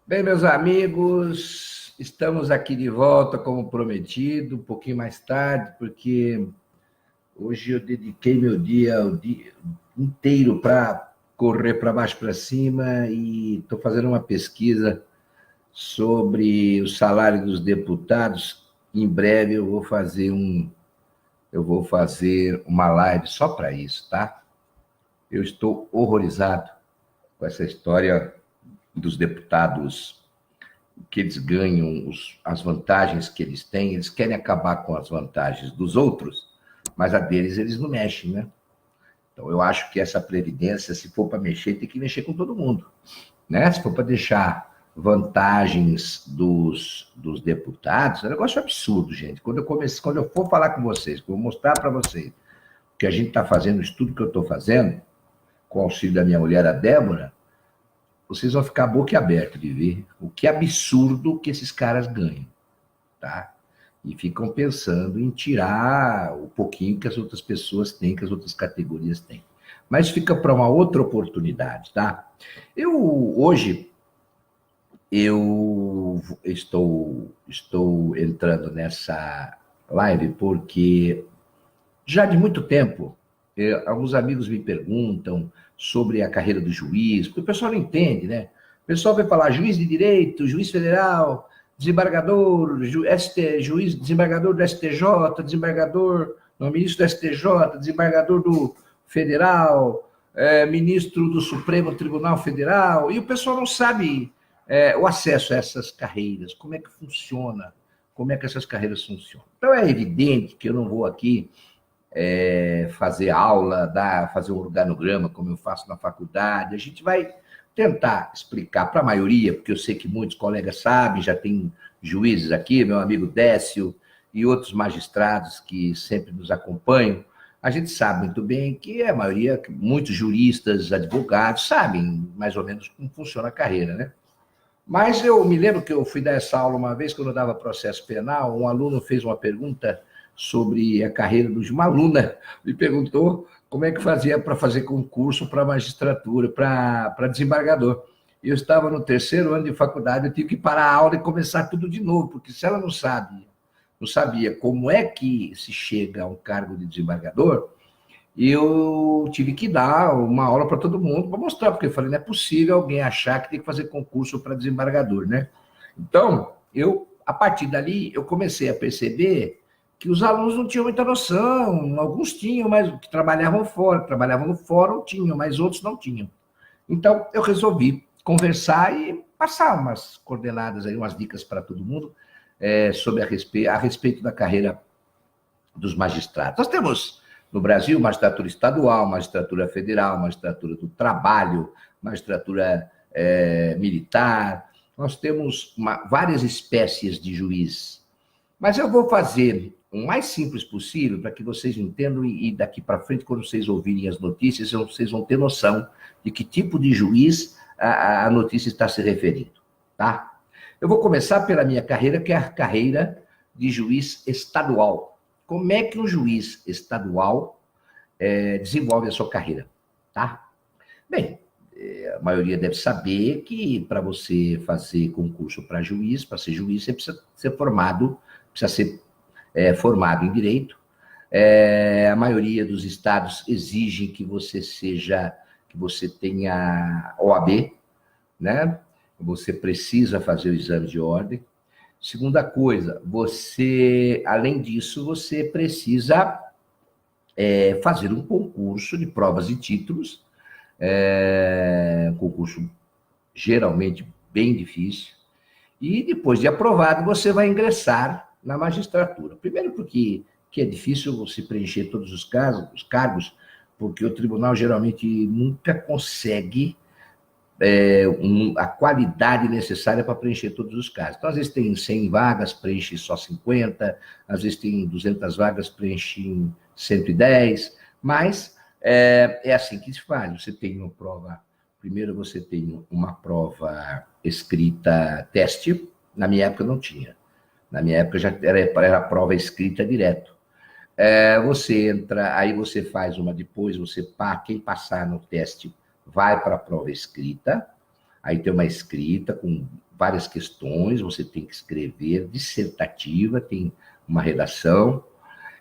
Bem, meus amigos, estamos aqui de volta, como prometido, um pouquinho mais tarde, porque hoje eu dediquei meu dia o dia inteiro para correr para baixo para cima e estou fazendo uma pesquisa sobre o salário dos deputados. Em breve eu vou fazer uma live só para isso, tá? Eu estou horrorizado com essa história dos deputados que eles ganham, as vantagens que eles têm, eles querem acabar com as vantagens dos outros, mas a deles eles não mexem, né? Então eu acho que essa previdência, se for para mexer, tem que mexer com todo mundo, né? Se for para deixar vantagens dos deputados, é um negócio absurdo, gente. Quando eu for falar com vocês, que eu vou mostrar para vocês que a gente está fazendo, o estudo que eu estou fazendo, com o auxílio da minha mulher, a Débora, vocês vão ficar boquiabertos de ver o que absurdo que esses caras ganham, tá? E ficam pensando em tirar o pouquinho que as outras pessoas têm, que as outras categorias têm. Mas fica para uma outra oportunidade, tá? Hoje eu estou entrando nessa live porque já de muito tempo alguns amigos me perguntam sobre a carreira do juiz, porque o pessoal não entende, né? O pessoal vai falar juiz de direito, juiz federal, desembargador, juiz, desembargador do STJ, desembargador, não, ministro do STJ, desembargador do federal, ministro do Supremo Tribunal Federal, e o pessoal não sabe o acesso a essas carreiras, como é que funciona, como é que essas carreiras funcionam. Então é evidente que eu não vou aqui fazer aula, fazer um organograma, como eu faço na faculdade. A gente vai tentar explicar para a maioria, porque eu sei que muitos colegas sabem, já tem juízes aqui, meu amigo Décio e outros magistrados que sempre nos acompanham. A gente sabe muito bem que a maioria, muitos juristas, advogados, sabem mais ou menos como funciona a carreira, né? Mas eu me lembro que eu fui dar essa aula uma vez, quando eu dava processo penal, um aluno fez uma pergunta sobre a carreira de uma aluna, me perguntou como é que fazia para fazer concurso para magistratura, para desembargador. Eu estava no terceiro ano de faculdade, eu tive que parar a aula e começar tudo de novo, porque se ela não sabia como é que se chega a um cargo de desembargador, eu tive que dar uma aula para todo mundo para mostrar, porque eu falei, não é possível alguém achar que tem que fazer concurso para desembargador, né? Então, a partir dali, eu comecei a perceber que os alunos não tinham muita noção, alguns tinham, mas que trabalhavam no fórum tinham, mas outros não tinham. Então, eu resolvi conversar e passar umas coordenadas aí, umas dicas para todo mundo sobre a respeito da carreira dos magistrados. Nós temos no Brasil magistratura estadual, magistratura federal, magistratura do trabalho, magistratura militar. Nós temos várias espécies de juiz. Mas eu vou fazer o mais simples possível para que vocês entendam e daqui para frente, quando vocês ouvirem as notícias, vocês vão ter noção de que tipo de juiz a notícia está se referindo, tá? Eu vou começar pela minha carreira, que é a carreira de juiz estadual. Como é que um juiz estadual desenvolve a sua carreira, tá? Bem, a maioria deve saber que para você fazer concurso para ser juiz, você precisa ser formado em direito. A maioria dos estados exigem que você tenha OAB, né? Você precisa fazer o exame de ordem. Segunda coisa, além disso, você precisa fazer um concurso de provas e títulos, um concurso geralmente bem difícil, e depois de aprovado, você vai ingressar na magistratura. Primeiro porque é difícil você preencher todos os cargos, porque o tribunal geralmente nunca consegue a qualidade necessária para preencher todos os casos. Então, às vezes tem 100 vagas, preenche só 50, às vezes tem 200 vagas, preenche 110, mas é assim que se faz. Você tem uma prova, primeiro você tem uma prova escrita teste, na minha época não tinha. Na minha época já era prova escrita direto. Você entra, aí você faz uma depois, quem passar no teste vai para a prova escrita, aí tem uma escrita com várias questões, você tem que escrever, dissertativa, tem uma redação,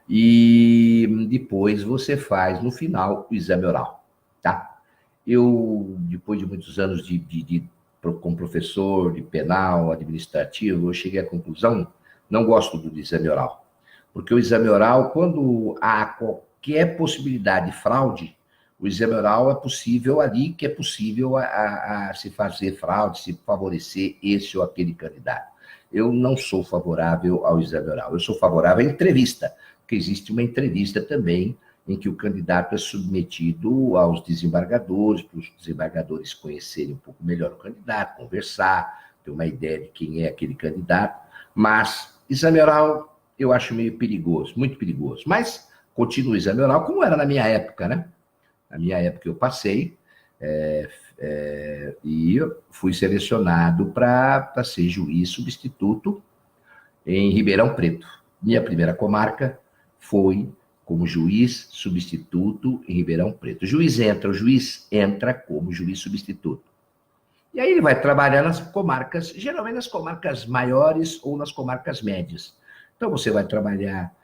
e depois você faz, no final, o exame oral, tá? Eu, depois de muitos anos como professor de penal, administrativo, eu cheguei à conclusão, não gosto do exame oral. Porque o exame oral, quando há qualquer possibilidade de fraude, o exame oral é possível ali, que é possível a se fazer fraude, se favorecer esse ou aquele candidato. Eu não sou favorável ao exame oral, eu sou favorável à entrevista, porque existe uma entrevista também em que o candidato é submetido aos desembargadores, para os desembargadores conhecerem um pouco melhor o candidato, conversar, ter uma ideia de quem é aquele candidato, mas exame oral eu acho meio perigoso, muito perigoso, mas continua o exame oral como era na minha época, né? Na minha época eu passei e fui selecionado para ser juiz substituto em Ribeirão Preto. Minha primeira comarca foi como juiz substituto em Ribeirão Preto. O juiz entra como juiz substituto. E aí ele vai trabalhar nas comarcas, geralmente nas comarcas maiores ou nas comarcas médias. Então você vai trabalhar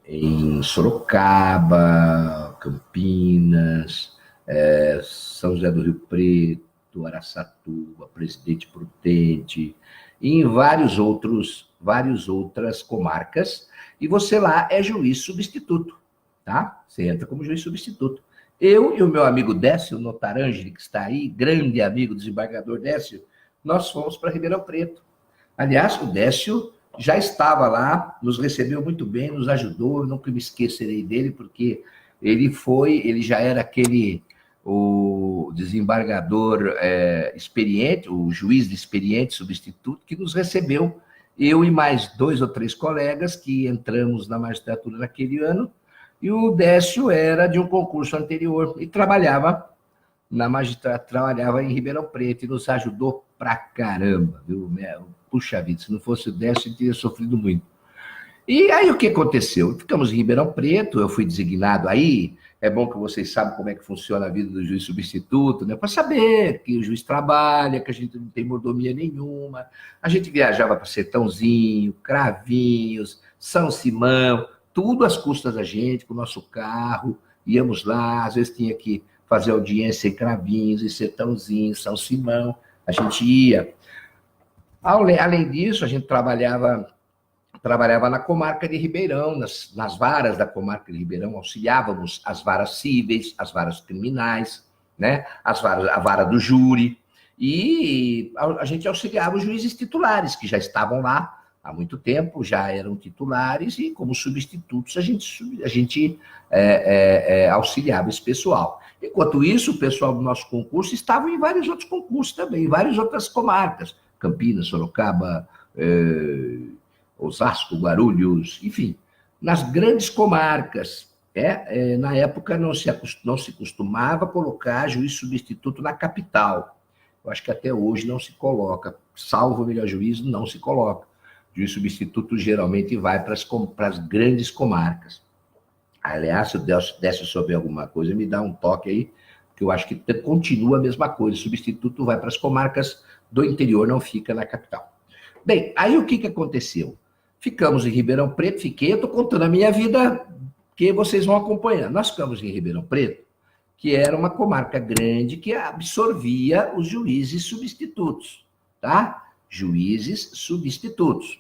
em Sorocaba, Campinas, São José do Rio Preto, Araçatuba, Presidente Prudente, e em várias outras comarcas, e você lá é juiz substituto, tá? Você entra como juiz substituto. Eu e o meu amigo Décio Notarangeli, que está aí, grande amigo do desembargador Décio, nós fomos para Ribeirão Preto. Aliás, o Décio já estava lá, nos recebeu muito bem, nos ajudou, eu nunca me esquecerei dele, porque ele já era o desembargador experiente, o juiz de experiente substituto, que nos recebeu, eu e mais 2 ou 3 colegas que entramos na magistratura naquele ano, e o Décio era de um concurso anterior e trabalhava na magistratura, trabalhava em Ribeirão Preto e nos ajudou pra caramba, viu? Puxa vida, se não fosse o Décio, eu teria sofrido muito. E aí o que aconteceu? Ficamos em Ribeirão Preto, eu fui designado aí, é bom que vocês sabem como é que funciona a vida do juiz substituto, né? Para saber que o juiz trabalha, que a gente não tem mordomia nenhuma. A gente viajava para Sertãozinho, Cravinhos, São Simão, tudo às custas da gente, com o nosso carro, íamos lá, às vezes tinha que fazer audiência em Cravinhos, em Sertãozinho, São Simão, a gente ia. Além disso, a gente trabalhava na comarca de Ribeirão, nas varas da comarca de Ribeirão, auxiliávamos as varas cíveis, as varas criminais, né? A vara do júri, e a gente auxiliava os juízes titulares, que já estavam lá há muito tempo, já eram titulares, e como substitutos a gente auxiliava esse pessoal. Enquanto isso, o pessoal do nosso concurso estava em vários outros concursos também, em várias outras comarcas, Campinas, Sorocaba, Osasco, Guarulhos, enfim, nas grandes comarcas. Na época não se costumava colocar juiz substituto na capital. Eu acho que até hoje não se coloca, salvo o melhor juízo, não se coloca. O juiz substituto geralmente vai para as grandes comarcas. Aliás, se o Décio souber alguma coisa, me dá um toque aí, porque eu acho que continua a mesma coisa. O substituto vai para as comarcas do interior, não fica na capital. Bem, aí o que aconteceu? Ficamos em Ribeirão Preto, eu estou contando a minha vida, que vocês vão acompanhando. Nós ficamos em Ribeirão Preto, que era uma comarca grande que absorvia os juízes substitutos, tá? Juízes substitutos.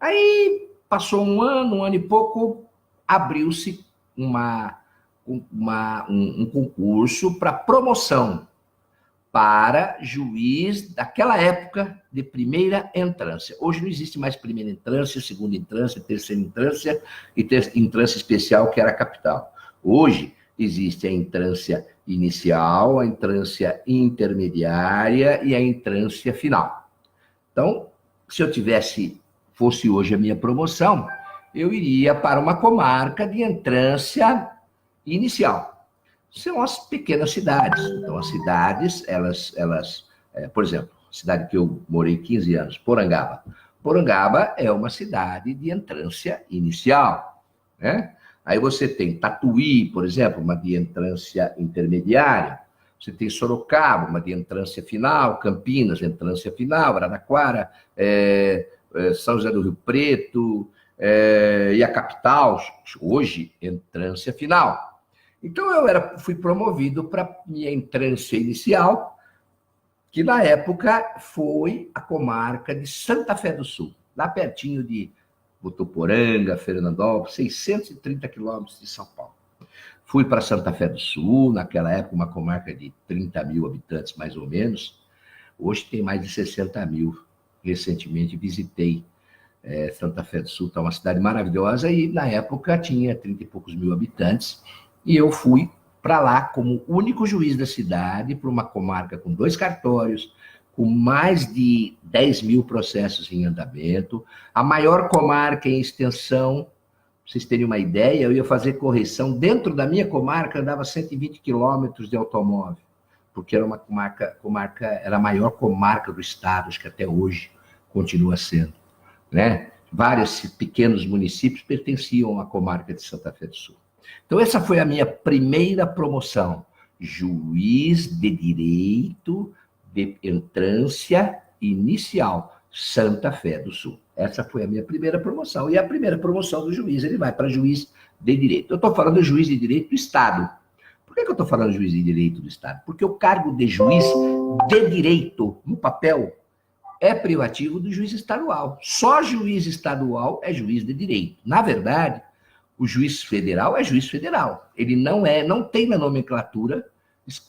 Aí passou um ano e pouco, abriu-se um concurso para promoção para juiz daquela época de primeira entrância. Hoje não existe mais primeira entrância, segunda entrância, terceira entrância e entrância especial, que era a capital. Hoje existe a entrância inicial, a entrância intermediária e a entrância final. Então, se eu fosse hoje a minha promoção, eu iria para uma comarca de entrância inicial. São as pequenas cidades. Então, as cidades, por exemplo, a cidade que eu morei 15 anos, Porangaba. Porangaba é uma cidade de entrância inicial, né? Aí você tem Tatuí, por exemplo, uma de entrância intermediária. Você tem Sorocaba, uma de entrância final, Campinas, entrância final, Araraquara, São José do Rio Preto, e a capital, hoje, entrância final. Então, fui promovido para minha entrância inicial, que na época foi a comarca de Santa Fé do Sul, lá pertinho de Votuporanga, Fernandópolis, 630 quilômetros de São Paulo. Fui para Santa Fé do Sul, naquela época uma comarca de 30 mil habitantes, mais ou menos. Hoje tem mais de 60 mil. Recentemente visitei Santa Fé do Sul, está uma cidade maravilhosa, e na época tinha 30 e poucos mil habitantes, e eu fui para lá como único juiz da cidade, para uma comarca com 2 cartórios, com mais de 10 mil processos em andamento, a maior comarca em extensão. Pra vocês terem uma ideia, eu ia fazer correção. Dentro da minha comarca, andava 120 quilômetros de automóvel, porque era uma comarca, era a maior comarca do estado, acho que até hoje continua sendo, né? Vários pequenos municípios pertenciam à comarca de Santa Fé do Sul. Então, essa foi a minha primeira promoção, juiz de direito de entrância inicial, Santa Fé do Sul. Essa foi a minha primeira promoção. E a primeira promoção do juiz, ele vai para juiz de direito. Eu estou falando de juiz de direito do Estado. Por que eu estou falando de juiz de direito do Estado? Porque o cargo de juiz de direito, no papel, é privativo do juiz estadual. Só juiz estadual é juiz de direito. Na verdade, o juiz federal é juiz federal. Ele não tem na nomenclatura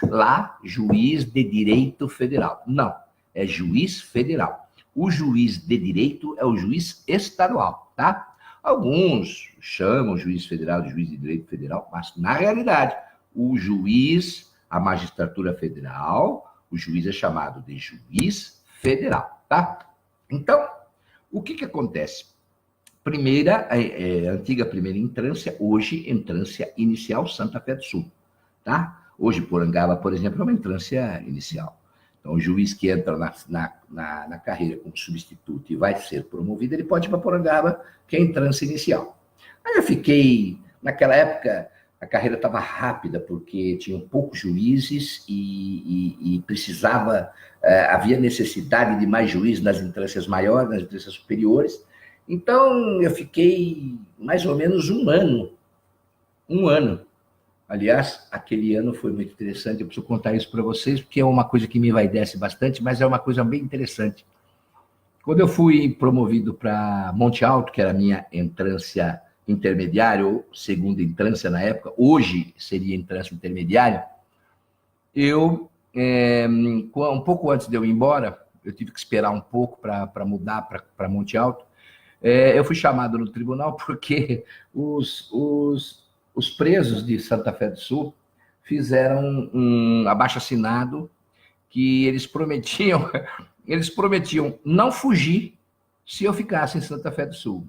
lá juiz de direito federal. Não, é juiz federal. O juiz de direito é o juiz estadual, tá? Alguns chamam o juiz federal de juiz de direito federal, mas na realidade, o juiz, a magistratura federal, o juiz é chamado de juiz federal, tá? Então, o que acontece? Antiga primeira entrância, hoje entrância inicial Santa Fé do Sul, tá? Hoje Porangaba, por exemplo, é uma entrância inicial. Então, o juiz que entra na carreira como substituto e vai ser promovido, ele pode ir para Porangaba, que é a entrância inicial. Aí eu fiquei, naquela época, a carreira estava rápida, porque tinham poucos juízes e precisava, havia necessidade de mais juízes nas instâncias maiores, nas instâncias superiores. Então, eu fiquei mais ou menos um ano. Aliás, aquele ano foi muito interessante, eu preciso contar isso para vocês, porque é uma coisa que me envaidece bastante, mas é uma coisa bem interessante. Quando eu fui promovido para Monte Alto, que era a minha entrância intermediária, ou segunda entrância na época, hoje seria entrância intermediária, um pouco antes de eu ir embora, eu tive que esperar um pouco para mudar para Monte Alto, eu fui chamado no tribunal porque os presos de Santa Fé do Sul fizeram um abaixo-assinado que eles prometiam não fugir se eu ficasse em Santa Fé do Sul.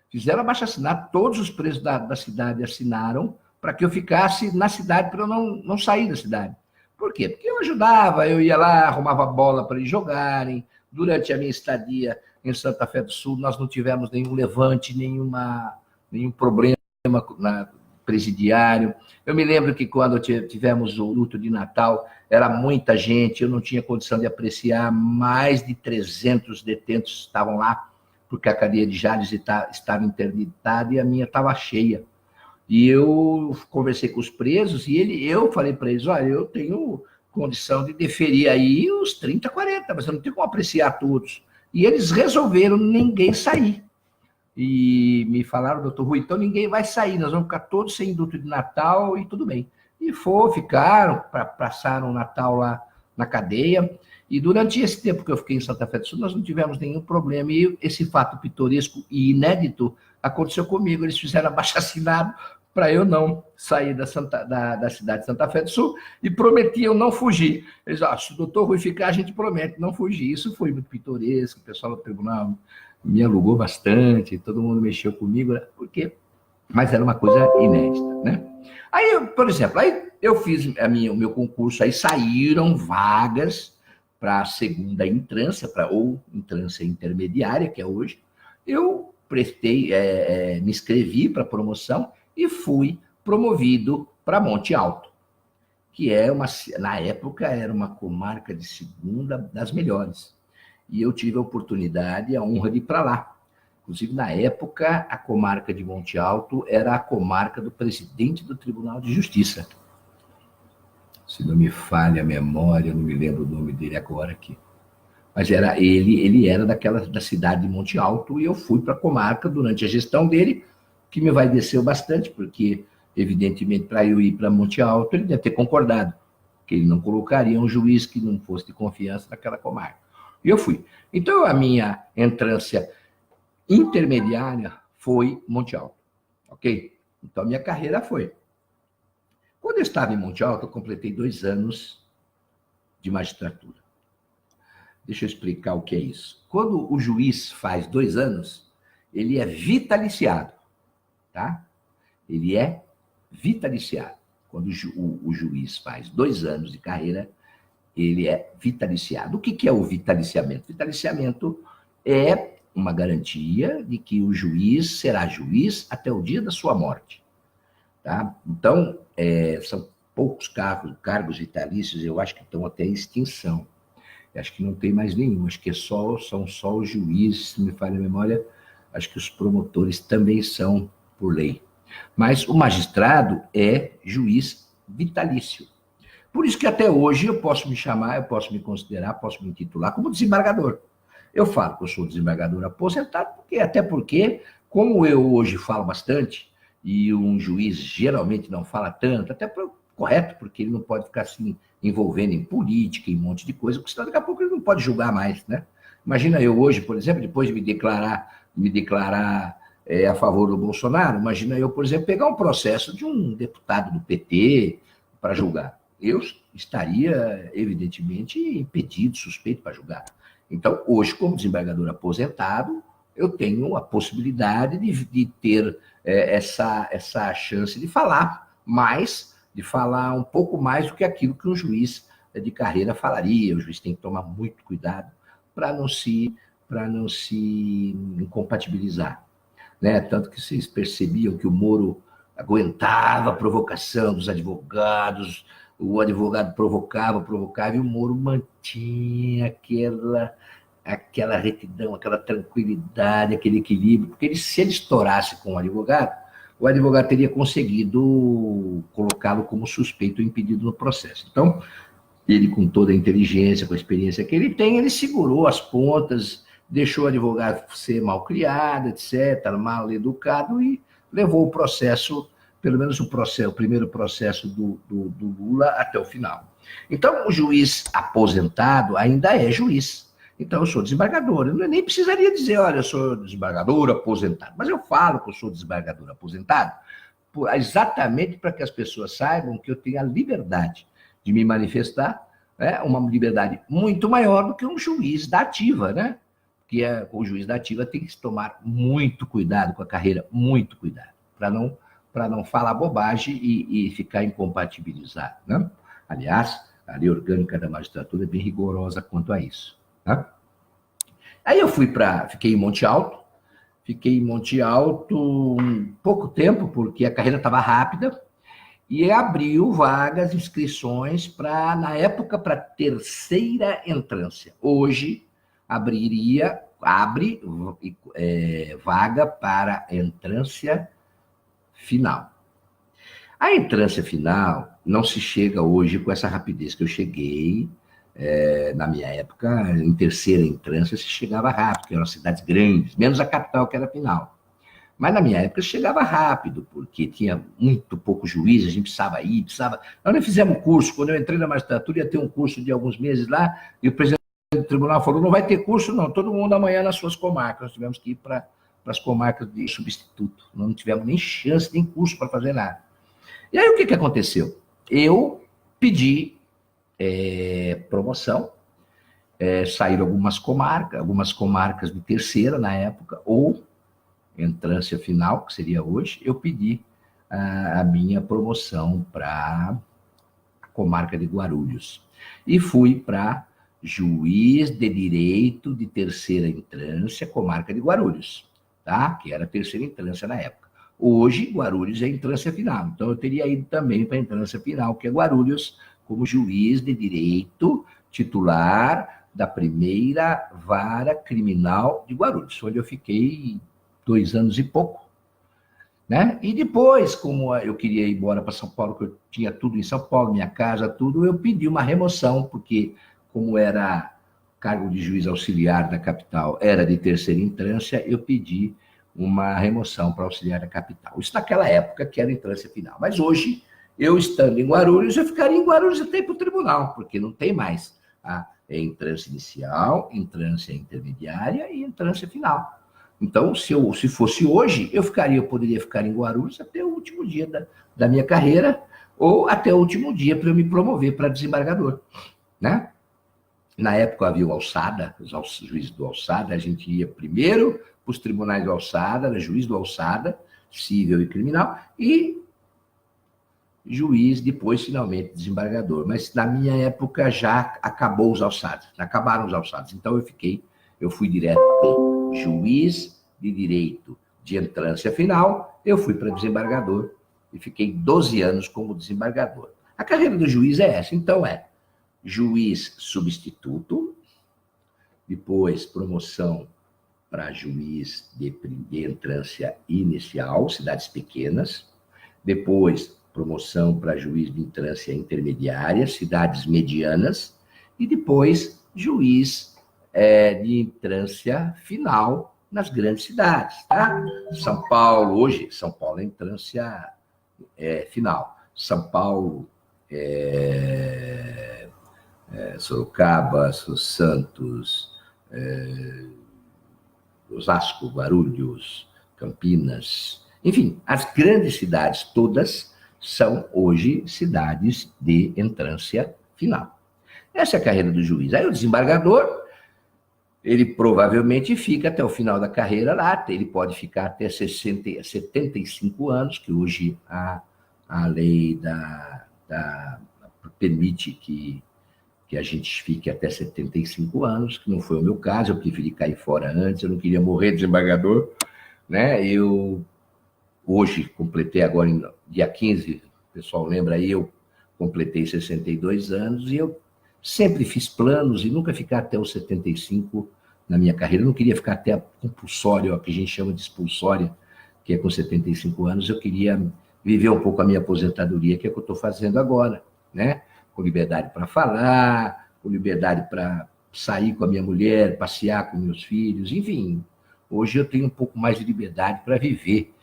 Fizeram abaixo-assinado, todos os presos da cidade assinaram para que eu ficasse na cidade, para eu não sair da cidade. Por quê? Porque eu ajudava, eu ia lá, arrumava bola para eles jogarem. Durante a minha estadia em Santa Fé do Sul, nós não tivemos nenhum levante, nenhum problema presidiário. Eu me lembro que quando tivemos o luto de Natal, era muita gente, eu não tinha condição de apreciar, mais de 300 detentos estavam lá, porque a cadeia de Jales estava interditada e a minha estava cheia. E eu conversei com os presos e eu falei para eles, olha, eu tenho condição de deferir aí os 30, 40, mas eu não tenho como apreciar todos. E eles resolveram ninguém sair. E me falaram, doutor Rui, então ninguém vai sair, nós vamos ficar todos sem indulto de Natal e tudo bem. E ficaram, passaram o Natal lá na cadeia, e durante esse tempo que eu fiquei em Santa Fé do Sul, nós não tivemos nenhum problema, e esse fato pitoresco e inédito aconteceu comigo, eles fizeram abaixo-assinado para eu não sair da cidade de Santa Fé do Sul, e prometiam não fugir. Eles, se o doutor Rui ficar, a gente promete não fugir. Isso foi muito pitoresco, o pessoal do tribunal me alugou bastante, todo mundo mexeu comigo, né? Porque, mas era uma coisa inédita, né? Aí, por exemplo, eu fiz o meu concurso, aí saíram vagas para a segunda entrância, ou entrância intermediária, que é hoje. Eu me inscrevi para promoção e fui promovido para Monte Alto, que na época, era uma comarca de segunda das melhores. E eu tive a oportunidade, a honra de ir para lá. Inclusive, na época, a comarca de Monte Alto era a comarca do presidente do Tribunal de Justiça. Se não me falha a memória, eu não me lembro o nome dele agora aqui. Mas ele era da cidade de Monte Alto, e eu fui para a comarca durante a gestão dele, que me envaideceu bastante, porque, evidentemente, para eu ir para Monte Alto, ele deve ter concordado, que ele não colocaria um juiz que não fosse de confiança naquela comarca. E eu fui. Então, a minha entrância intermediária foi Monte Alto, ok? Então, a minha carreira foi. Quando eu estava em Monte Alto, eu completei 2 anos de magistratura. Deixa eu explicar o que é isso. Quando o juiz faz 2 anos, ele é vitaliciado, tá? Ele é vitaliciado. Quando o juiz faz 2 anos de carreira, ele é vitaliciado. O que é o vitaliciamento? Vitaliciamento é uma garantia de que o juiz será juiz até o dia da sua morte, tá? Então, são poucos cargos vitalícios, eu acho que estão até em extinção. Acho que não tem mais nenhum, acho que são só os juízes, se me falha a memória, acho que os promotores também são por lei. Mas o magistrado é juiz vitalício. Por isso que até hoje eu posso me chamar, eu posso me considerar, posso me intitular como desembargador. Eu falo que eu sou desembargador aposentado, até porque, como eu hoje falo bastante, e um juiz geralmente não fala tanto, correto, porque ele não pode ficar assim envolvendo em política, em um monte de coisa, porque senão daqui a pouco ele não pode julgar mais, né? Imagina eu hoje, por exemplo, depois de me declarar a favor do Bolsonaro, imagina eu, por exemplo, pegar um processo de um deputado do PT para julgar. Eu estaria, evidentemente, impedido, suspeito para julgar. Então, hoje, como desembargador aposentado, eu tenho a possibilidade de ter essa chance de falar mais, de falar um pouco mais do que aquilo que um juiz de carreira falaria. O juiz tem que tomar muito cuidado para não se incompatibilizar, né? Tanto que vocês percebiam que o Moro aguentava a provocação dos advogados, o advogado provocava, e o Moro mantinha aquela retidão, aquela tranquilidade, aquele equilíbrio, porque se ele estourasse com o advogado teria conseguido colocá-lo como suspeito ou impedido no processo. Então, ele, com toda a inteligência, com a experiência que ele tem, ele segurou as pontas, deixou o advogado ser mal criado, etc., mal educado, e levou o processo, pelo menos o primeiro processo do Lula até o final. Então, o juiz aposentado ainda é juiz. Então, eu sou desembargador. Eu nem precisaria dizer, olha, eu sou desembargador aposentado. Mas eu falo que eu sou desembargador aposentado exatamente para que as pessoas saibam que eu tenho a liberdade de me manifestar, né? Uma liberdade muito maior do que um juiz da ativa, né? Que o juiz da ativa tem que tomar muito cuidado com a carreira, muito cuidado, para não falar bobagem e ficar incompatibilizado, né? Aliás, a lei orgânica da magistratura é bem rigorosa quanto a isso. Tá? Aí eu fiquei em Monte Alto pouco tempo, porque a carreira estava rápida, e abriu vagas, inscrições na época, para terceira entrância. Hoje, abre vaga para entrância final. A entrância final não se chega hoje com essa rapidez que eu cheguei. Na minha época, em terceira entrância, se chegava rápido, porque eram cidades grandes, menos a capital, que era final. Mas na minha época chegava rápido, porque tinha muito pouco juiz, a gente precisava ir. Nós não fizemos curso. Quando eu entrei na magistratura, ia ter um curso de alguns meses lá, e o presidente do tribunal falou: não vai ter curso, não, todo mundo amanhã nas suas comarcas. Nós tivemos que ir para as comarcas de substituto. Nós não tivemos nem chance, nem curso para fazer nada. E aí o que aconteceu? Eu pedi promoção, saíram algumas comarcas de terceira na época, ou entrância final, que seria hoje. Eu pedi a minha promoção para a comarca de Guarulhos. E fui para juiz de direito de terceira entrância, comarca de Guarulhos, tá? Que era a terceira entrância na época. Hoje, Guarulhos é entrância final. Então, eu teria ido também para a entrância final, que é Guarulhos, como juiz de direito titular da primeira vara criminal de Guarulhos, onde eu fiquei 2 anos e pouco. Né? E depois, como eu queria ir embora para São Paulo, que eu tinha tudo em São Paulo, minha casa, tudo, eu pedi uma remoção, porque como era cargo de juiz auxiliar da capital, era de terceira entrância, eu pedi uma remoção para auxiliar da capital. Isso naquela época, que era entrância final. Mas hoje, eu estando em Guarulhos, eu ficaria em Guarulhos até ir para o tribunal, porque não tem mais a entrância inicial, entrância intermediária e entrância final. Então, se fosse hoje, eu poderia ficar em Guarulhos até o último dia da minha carreira, ou até o último dia para eu me promover para desembargador, né? Na época havia o Alçada, os juízes do Alçada, a gente ia primeiro para os tribunais do Alçada, era juiz do Alçada, civil e criminal, e juiz, depois, finalmente, desembargador. Mas na minha época já acabou os Alçadas, acabaram os Alçadas. Então eu fui direto de juiz de direito de entrância final, eu fui para desembargador e fiquei 12 anos como desembargador. A carreira do juiz é essa, então juiz substituto, depois promoção para juiz de entrância inicial, cidades pequenas, depois promoção para juiz de entrância intermediária, cidades medianas, e depois juiz de entrância final nas grandes cidades, tá? São Paulo, hoje, São Paulo é entrância final. São Paulo, Sorocaba, Santos, Osasco, Guarulhos, Campinas, enfim, as grandes cidades todas são hoje cidades de entrância final. Essa é a carreira do juiz. Aí o desembargador, ele provavelmente fica até o final da carreira lá, ele pode ficar até 75 anos, que hoje a lei permite que a gente fique até 75 anos, que não foi o meu caso, eu preferi cair fora antes, eu não queria morrer desembargador, né? Eu hoje completei agora, dia 15, o pessoal lembra aí, eu completei 62 anos, e eu sempre fiz planos e nunca ficar até os 75 na minha carreira. Eu não queria ficar até a compulsória, o que a gente chama de expulsória, que é com 75 anos. Eu queria viver um pouco a minha aposentadoria, que é o que eu estou fazendo agora, né? Com liberdade para falar, com liberdade para sair com a minha mulher, passear com meus filhos, enfim. Hoje eu tenho um pouco mais de liberdade para viver.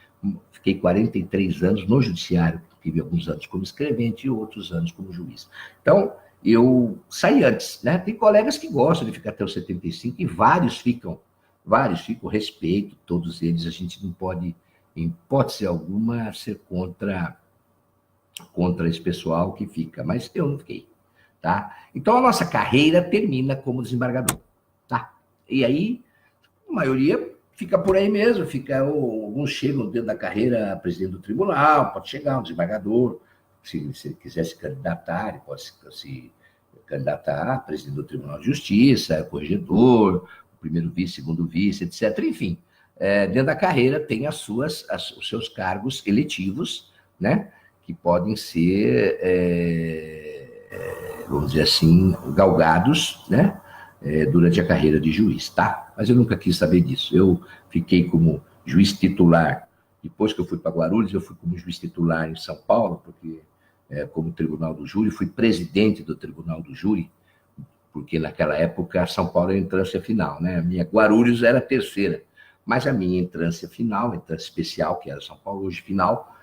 Fiquei 43 anos no judiciário, tive alguns anos como escrevente e outros anos como juiz. Então, eu saí antes, né? Tem colegas que gostam de ficar até os 75 e vários ficam, respeito todos eles. A gente não pode, em hipótese alguma, ser contra esse pessoal que fica, mas eu não fiquei, tá? Então a nossa carreira termina como desembargador, tá? E aí, a maioria fica por aí mesmo, alguns chegam dentro da carreira presidente do tribunal, pode chegar um desembargador, se ele quiser se candidatar, ele pode se candidatar a presidente do Tribunal de Justiça, corregedor, primeiro vice, segundo vice, etc. Enfim, dentro da carreira tem os seus cargos eletivos, né? Que podem ser, vamos dizer assim, galgados, né? Durante a carreira de juiz, tá? Mas eu nunca quis saber disso. Eu fiquei como juiz titular. Depois que eu fui para Guarulhos, eu fui como juiz titular em São Paulo, porque como Tribunal do Júri, fui presidente do Tribunal do Júri, porque naquela época São Paulo era a entrância final, né? A minha Guarulhos era a terceira, mas a minha entrância final, a entrância especial, que era São Paulo, hoje final,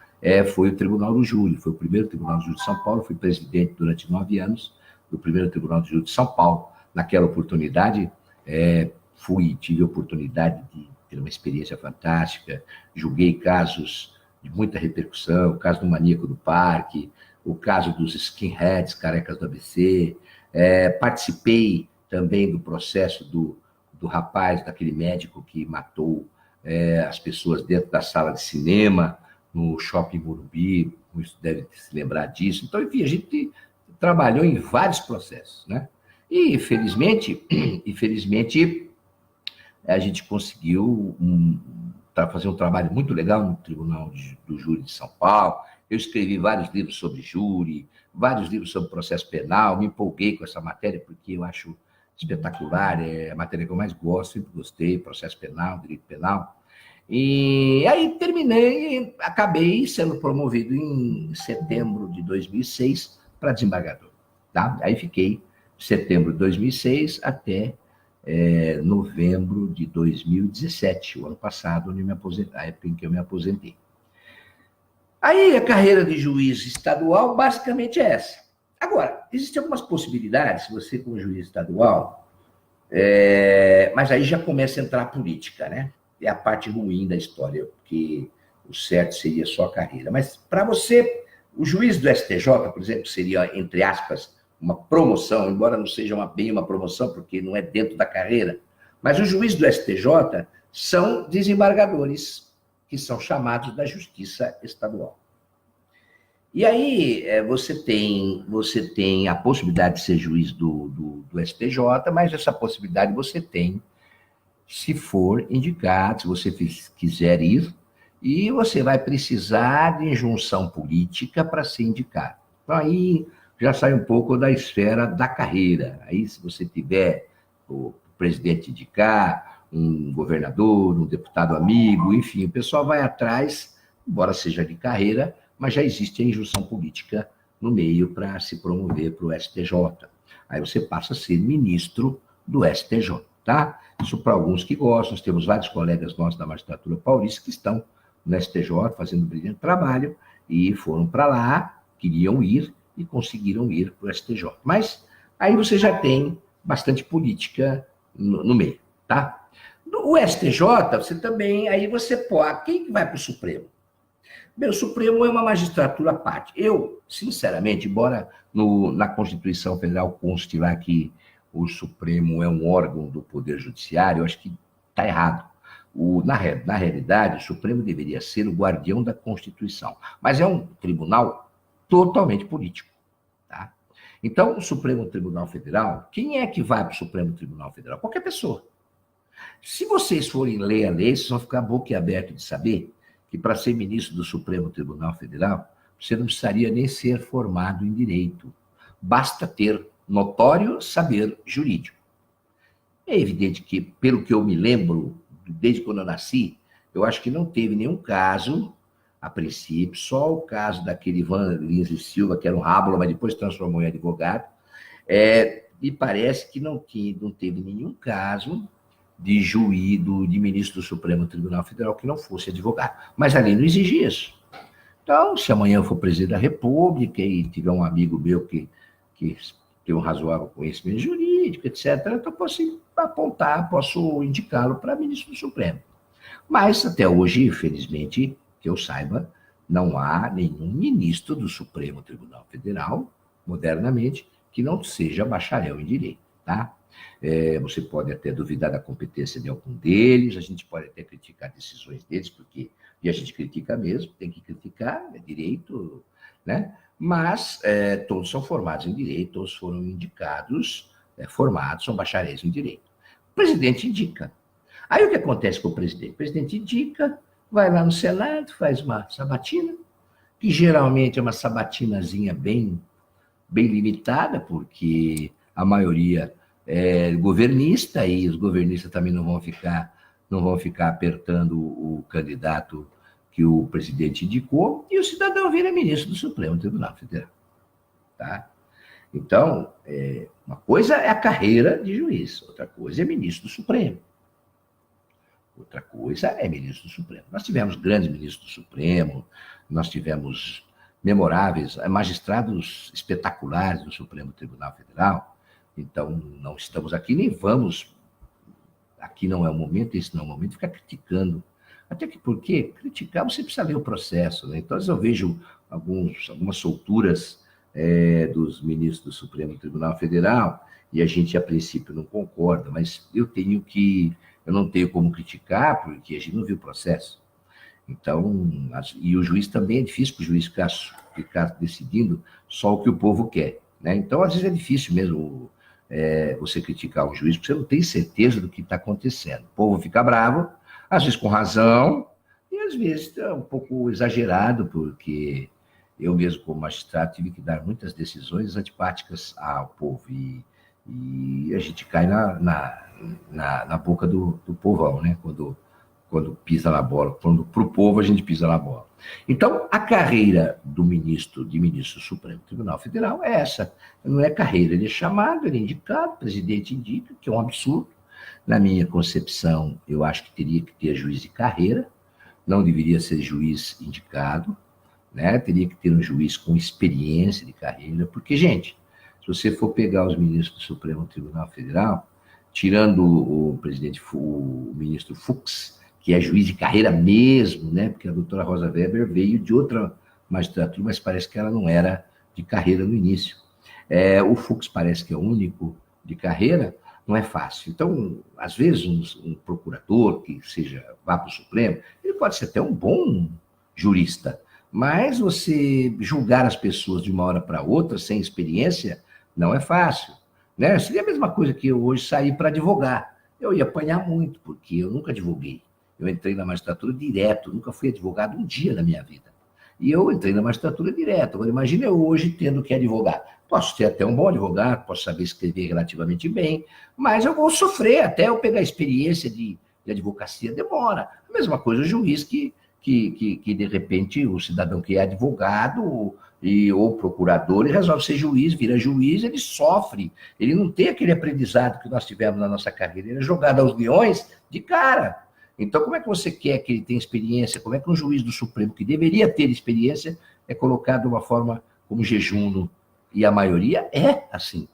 foi o Tribunal do Júri, foi o primeiro Tribunal do Júri de São Paulo, fui presidente durante 9 anos do primeiro Tribunal do Júri de São Paulo. Naquela oportunidade, tive a oportunidade de ter uma experiência fantástica, julguei casos de muita repercussão, o caso do maníaco do parque, o caso dos skinheads, carecas do ABC, participei também do processo do rapaz, daquele médico que matou as pessoas dentro da sala de cinema, no Shopping Morumbi, muitos devem se lembrar disso. Então, enfim, a gente trabalhou em vários processos, né? E, infelizmente, a gente conseguiu fazer um trabalho muito legal no Tribunal do Júri de São Paulo. Eu escrevi vários livros sobre júri, vários livros sobre processo penal, me empolguei com essa matéria porque eu acho espetacular, é a matéria que eu mais gosto, sempre gostei, processo penal, direito penal. E aí terminei, acabei sendo promovido em setembro de 2006 para desembargador. Tá? Aí fiquei de setembro de 2006 até novembro de 2017, o ano passado, onde me aposentei, a época em que eu me aposentei. Aí a carreira de juiz estadual basicamente é essa. Agora, existem algumas possibilidades, se você como juiz estadual, mas aí já começa a entrar a política, né? É a parte ruim da história, porque o certo seria só a carreira. Mas para você, o juiz do STJ, por exemplo, seria, entre aspas, uma promoção, embora não seja bem uma promoção, porque não é dentro da carreira, mas os juízes do STJ são desembargadores, que são chamados da Justiça Estadual. E aí você tem a possibilidade de ser juiz do STJ, mas essa possibilidade você tem se for indicado, se você quiser ir, e você vai precisar de injunção política para ser indicado. Então aí já sai um pouco da esfera da carreira. Aí se você tiver o presidente indicar, um governador, um deputado amigo, enfim, o pessoal vai atrás, embora seja de carreira, mas já existe a injunção política no meio para se promover para o STJ. Aí você passa a ser ministro do STJ, tá? Isso para alguns que gostam, nós temos vários colegas nossos da magistratura paulista que estão no STJ fazendo um brilhante trabalho e foram para lá, queriam ir e conseguiram ir para o STJ. Mas aí você já tem bastante política no meio, tá? O STJ, você também, aí você pode, quem que vai para o Supremo? Bem, o Supremo é uma magistratura à parte. Eu, sinceramente, embora na Constituição Federal conste lá que o Supremo é um órgão do Poder Judiciário, eu acho que está errado. Na realidade, o Supremo deveria ser o guardião da Constituição, mas é um tribunal totalmente político. Tá? Então, o Supremo Tribunal Federal, quem é que vai para o Supremo Tribunal Federal? Qualquer pessoa. Se vocês forem ler a lei, vocês vão ficar boquiabertos de saber que para ser ministro do Supremo Tribunal Federal, você não precisaria nem ser formado em direito. Basta ter notório saber jurídico. É evidente que, pelo que eu me lembro, desde quando eu nasci, eu acho que não teve nenhum caso, a princípio, só o caso daquele Ivan Lins e Silva, que era um rábula, mas depois transformou em advogado, e parece que não teve nenhum caso de juiz, de ministro do Supremo Tribunal Federal que não fosse advogado. Mas a lei não exige isso. Então, se amanhã eu for presidente da República e tiver um amigo meu que tem um razoável conhecimento jurídico, etc., então posso apontar, posso indicá-lo para ministro do Supremo. Mas, até hoje, infelizmente, que eu saiba, não há nenhum ministro do Supremo Tribunal Federal, modernamente, que não seja bacharel em direito, tá? Você pode até duvidar da competência de algum deles, a gente pode até criticar decisões deles, e a gente critica mesmo, tem que criticar, é direito, né? Mas todos são formados em direito, todos foram indicados, formados, são bacharéis em direito. O presidente indica. Aí o que acontece com o presidente? O presidente indica, vai lá no Senado, faz uma sabatina, que geralmente é uma sabatinazinha bem limitada, porque a maioria governista, e os governistas também não vão ficar apertando o candidato que o presidente indicou, e o cidadão vira ministro do Supremo Tribunal Federal. Tá? Então, uma coisa é a carreira de juiz, outra coisa é ministro do Supremo. Outra coisa é ministro do Supremo. Nós tivemos grandes ministros do Supremo, nós tivemos memoráveis magistrados espetaculares do Supremo Tribunal Federal. Então, não estamos aqui, nem vamos. Aqui não é o momento, esse não é o momento de ficar criticando. Até que porque criticar você precisa ler o processo, né? Então, eu vejo algumas solturas dos ministros do Supremo Tribunal Federal, e a gente, a princípio, não concorda, mas eu não tenho como criticar, porque a gente não viu o processo. Então, e o juiz também é difícil para o juiz ficar decidindo só o que o povo quer, né? Então, às vezes é difícil mesmo você criticar o juiz, porque você não tem certeza do que está acontecendo. O povo fica bravo, Às vezes com razão, e às vezes é um pouco exagerado, porque eu mesmo, como magistrado, tive que dar muitas decisões antipáticas ao povo, e a gente cai na boca do povão, né? Quando pisa na bola, quando para o povo a gente pisa na bola. Então, a carreira do ministro do Supremo Tribunal Federal é essa. Não é carreira, ele é chamado, ele é indicado, o presidente indica, que é um absurdo. Na minha concepção, eu acho que teria que ter juiz de carreira, não deveria ser juiz indicado, né? Teria que ter um juiz com experiência de carreira, porque, gente, se você for pegar os ministros do Supremo Tribunal Federal, tirando o ministro Fux, que é juiz de carreira mesmo, né? Porque a doutora Rosa Weber veio de outra magistratura, mas parece que ela não era de carreira no início. O Fux parece que é o único de carreira, não é fácil. Então, às vezes, um procurador que vá para o Supremo, ele pode ser até um bom jurista, mas você julgar as pessoas de uma hora para outra, sem experiência, não é fácil. Né? Seria a mesma coisa que eu hoje sair para advogar. Eu ia apanhar muito, porque eu nunca advoguei. Eu entrei na magistratura direto, nunca fui advogado um dia na minha vida. E eu entrei na magistratura direto. Agora, imagine eu hoje tendo que advogar. Posso ser até um bom advogado, posso saber escrever relativamente bem, mas eu vou sofrer até eu pegar a experiência de advocacia, demora. A mesma coisa o juiz que de repente, o cidadão que é advogado ou procurador, ele resolve ser juiz, vira juiz, ele sofre. Ele não tem aquele aprendizado que nós tivemos na nossa carreira. Ele é jogado aos leões de cara. Então, como é que você quer que ele tenha experiência? Como é que um juiz do Supremo, que deveria ter experiência, é colocado de uma forma como jejum? E a maioria é assim.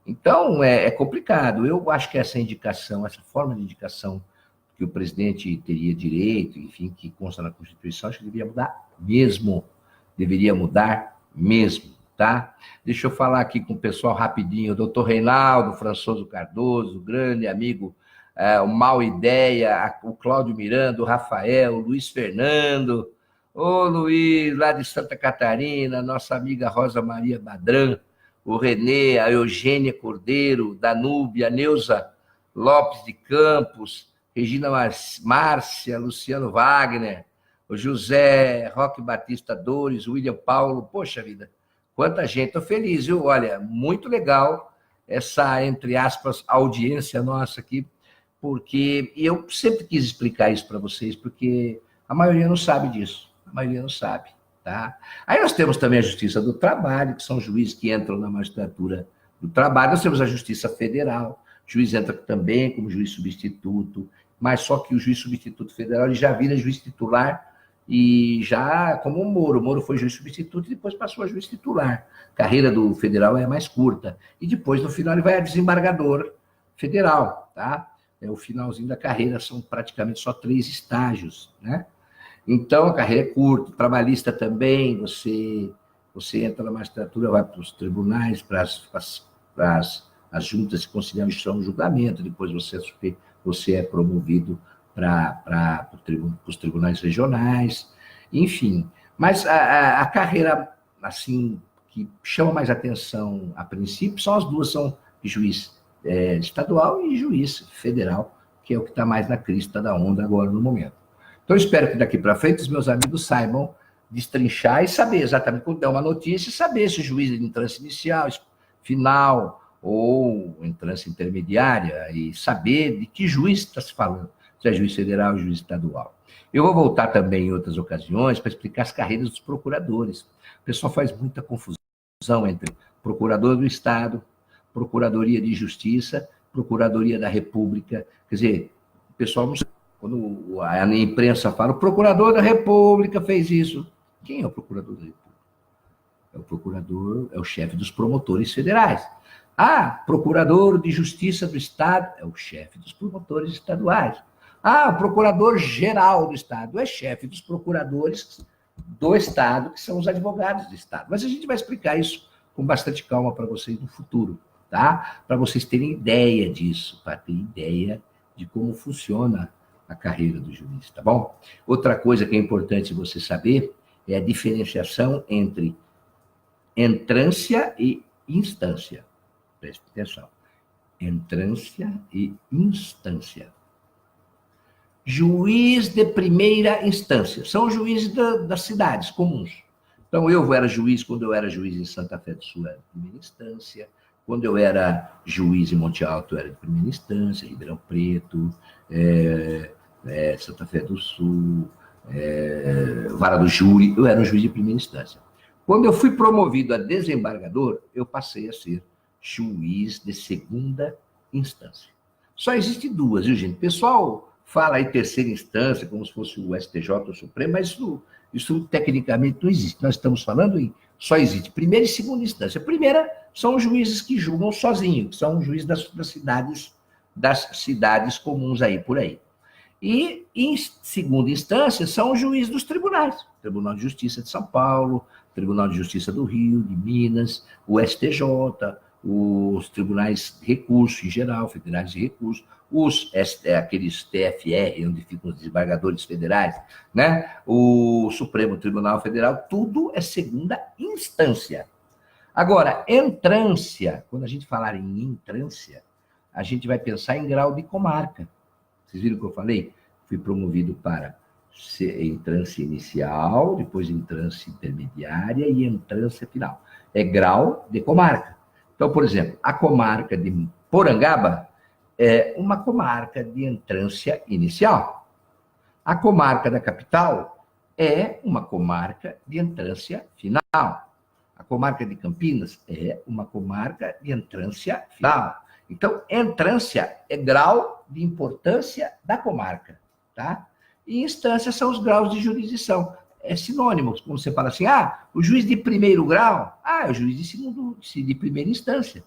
Então, é complicado. Eu acho que essa indicação, essa forma de indicação que o presidente teria direito, enfim, que consta na Constituição, acho que deveria mudar mesmo. Deveria mudar mesmo, tá? Deixa eu falar aqui com o pessoal rapidinho. O doutor Reinaldo Françoso Cardoso, grande amigo, o Mal Ideia, o Cláudio Miranda, o Rafael, o Luiz Fernando, ô Luiz, lá de Santa Catarina, nossa amiga Rosa Maria Badran, o Renê, a Eugênia Cordeiro, Danúbia, a Neuza Lopes de Campos, Regina Márcia, Luciano Wagner, o José Roque Batista Dores, William Paulo, poxa vida, quanta gente, estou feliz, viu? Olha, muito legal essa, entre aspas, audiência nossa aqui, porque eu sempre quis explicar isso para vocês, porque a maioria não sabe disso, a maioria não sabe, tá? Aí nós temos também a Justiça do Trabalho, que são juízes que entram na magistratura do trabalho, nós temos a Justiça Federal, o juiz entra também como juiz substituto, mas só que o juiz substituto federal ele já vira juiz titular e já como o Moro foi juiz substituto e depois passou a juiz titular. A carreira do federal é mais curta. E depois, no final, ele vai a desembargador federal, tá? O finalzinho da carreira são praticamente só 3 estágios, né? Então, a carreira é curta, trabalhista também, você entra na magistratura, vai para os tribunais, para as juntas de conciliação e julgamento, depois você é promovido para os tribunais regionais, enfim. Mas a carreira, assim, que chama mais atenção a princípio, são as duas, são de juiz estadual e juiz federal, que é o que está mais na crista da onda agora no momento. Então, eu espero que daqui para frente os meus amigos saibam destrinchar e saber exatamente quando der uma notícia, saber se o juiz é de entrância inicial, final, ou entrância intermediária, e saber de que juiz está se falando, se é juiz federal ou juiz estadual. Eu vou voltar também em outras ocasiões para explicar as carreiras dos procuradores. O pessoal faz muita confusão entre procurador do Estado, Procuradoria de Justiça, Procuradoria da República. Quer dizer, o pessoal não sabe. Quando a imprensa fala, o procurador da República fez isso. Quem é o procurador da República? É o procurador, é o chefe dos promotores federais. Procurador de Justiça do Estado é o chefe dos promotores estaduais. O procurador-geral do Estado é chefe dos procuradores do Estado, que são os advogados do Estado. Mas a gente vai explicar isso com bastante calma para vocês no futuro, tá? Para vocês terem ideia disso, para ter ideia de como funciona a carreira do juiz, tá bom? Outra coisa que é importante você saber é a diferenciação entre entrância e instância. Preste atenção. Entrância e instância. juiz de primeira instância. São os juízes das cidades comuns. Então, eu era juiz, quando eu era juiz em Santa Fé do Sul, era de primeira instância. Quando eu era juiz em Monte Alto, eu era de primeira instância, Ribeirão Preto, Santa Fé do Sul, Vara do Júri, eu era um juiz de primeira instância. Quando eu fui promovido a desembargador, eu passei a ser juiz de segunda instância. Só existe duas, viu, gente? O pessoal fala aí terceira instância, como se fosse o STJ ou o Supremo, mas isso tecnicamente não existe. Nós estamos falando em só existe primeira e segunda instância. A primeira são os juízes que julgam sozinhos, que são os juízes das cidades comuns aí, por aí. E, em segunda instância, são os juízes dos tribunais. Tribunal de Justiça de São Paulo, Tribunal de Justiça do Rio, de Minas, o STJ, os tribunais de recurso em geral, federais de recurso, aqueles TFR, onde ficam os desembargadores federais, né? O Supremo Tribunal Federal, tudo é segunda instância. Agora, entrância, quando a gente falar em entrância, a gente vai pensar em grau de comarca. Vocês viram o que eu falei? Fui promovido para entrância inicial, depois entrância intermediária e entrância final. É grau de comarca. Então, por exemplo, a comarca de Porangaba é uma comarca de entrância inicial. A comarca da capital é uma comarca de entrância final. A comarca de Campinas é uma comarca de entrância final. Então, entrância é grau de importância da comarca, tá? E instância são os graus de jurisdição. É sinônimo, como você fala assim, o juiz de primeiro grau, é o juiz de primeira instância.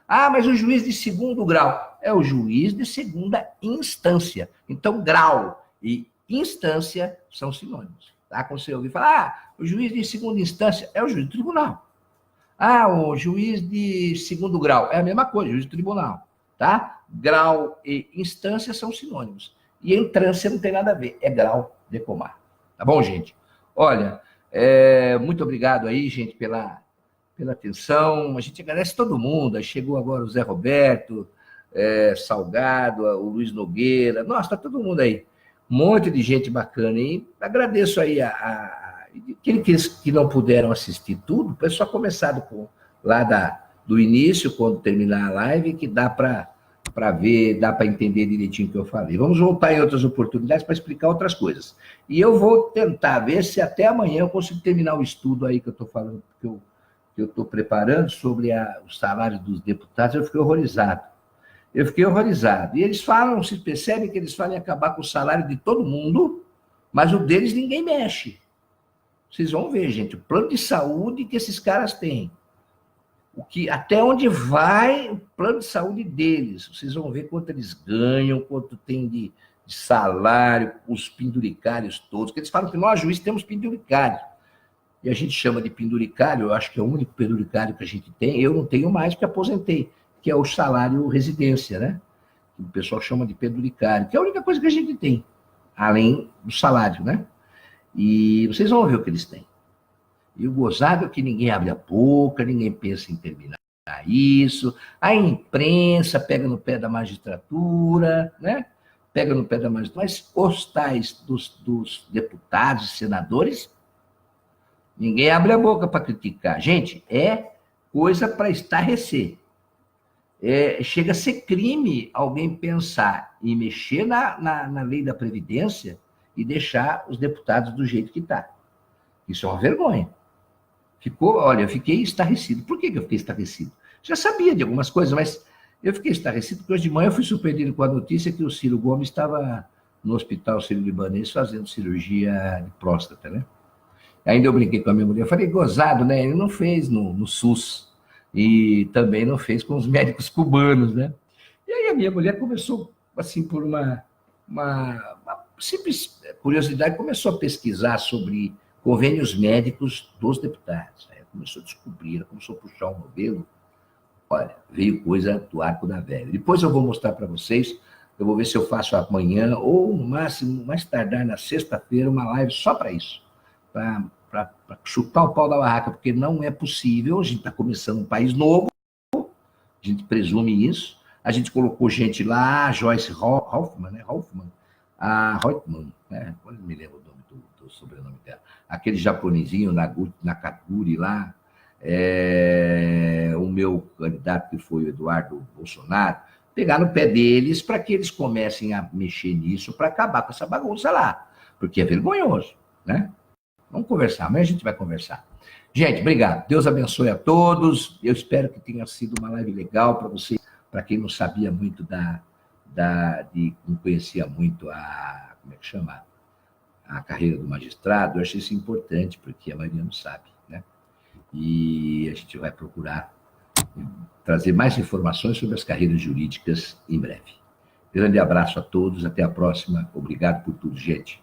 Mas o juiz de segundo grau é o juiz de segunda instância. Então, grau e instância são sinônimos. Tá? Quando você ouvir falar, o juiz de segunda instância é o juiz do tribunal. O juiz de segundo grau é a mesma coisa, juiz do tribunal. Tá? Grau e instância são sinônimos. E entrância não tem nada a ver, é grau de comarca. Tá bom, gente? Olha, muito obrigado aí, gente, pela atenção. A gente agradece todo mundo. Aí chegou agora o Zé Roberto, Salgado, o Luiz Nogueira. Nossa, tá todo mundo aí. Um monte de gente bacana. E agradeço aí aqueles que não puderam assistir tudo, é só começar do início, quando terminar a live, que dá para ver, dá para entender direitinho o que eu falei. Vamos voltar em outras oportunidades para explicar outras coisas. E eu vou tentar ver se até amanhã eu consigo terminar o estudo aí que eu estou falando, que eu estou preparando sobre os salários dos deputados. Eu fiquei horrorizado. E eles falam, se percebem que eles falam em acabar com o salário de todo mundo, mas o deles ninguém mexe. Vocês vão ver, gente, o plano de saúde que esses caras têm. Até onde vai o plano de saúde deles. Vocês vão ver quanto eles ganham, quanto tem de salário, os penduricários todos. Porque eles falam que nós, juízes, temos penduricário. E a gente chama de penduricário, eu acho que é o único penduricário que a gente tem. Eu não tenho mais, porque aposentei, que é o salário residência, né? O pessoal chama de penduricário, que é a única coisa que a gente tem, além do salário, né? E vocês vão ver o que eles têm. E o gozado é que ninguém abre a boca, ninguém pensa em terminar isso. A imprensa pega no pé da magistratura, né? Pega no pé da magistratura. Mas os tais dos deputados e senadores, ninguém abre a boca para criticar. Gente, é coisa para estarrecer. Chega a ser crime alguém pensar em mexer na lei da Previdência e deixar os deputados do jeito que está. Isso é uma vergonha. Eu fiquei estarrecido. Por que eu fiquei estarrecido? Já sabia de algumas coisas, mas eu fiquei estarrecido porque hoje de manhã eu fui surpreendido com a notícia que o Ciro Gomes estava no Hospital Sírio-Libanês fazendo cirurgia de próstata, né? Ainda eu brinquei com a minha mulher, eu falei, gozado, né? Ele não fez no SUS e também não fez com os médicos cubanos, né? E aí a minha mulher começou, assim, por uma simples curiosidade, começou a pesquisar sobre convênios médicos dos deputados. Aí começou a descobrir, começou a puxar o modelo. Olha, veio coisa do arco da velha. Depois eu vou mostrar para vocês, eu vou ver se eu faço amanhã, ou no máximo, mais tardar na sexta-feira, uma live só para isso. Para chutar o pau da barraca, porque não é possível, a gente está começando um país novo, a gente presume isso, a gente colocou gente lá, Joyce Hoffmann, né? A Reutemann, né? Eu não me lembro o nome do sobrenome dela. Aquele japonesinho, Nakaguri lá, o meu candidato, que foi o Eduardo Bolsonaro, pegar no pé deles para que eles comecem a mexer nisso para acabar com essa bagunça lá, porque é vergonhoso, né? Vamos conversar, amanhã a gente vai conversar. Gente, obrigado. Deus abençoe a todos. Eu espero que tenha sido uma live legal para você, para quem não sabia muito não conhecia muito como é que chama? A carreira do magistrado. Eu achei isso importante, porque a maioria não sabe, né? E a gente vai procurar trazer mais informações sobre as carreiras jurídicas em breve. Grande abraço a todos, até a próxima. Obrigado por tudo, gente.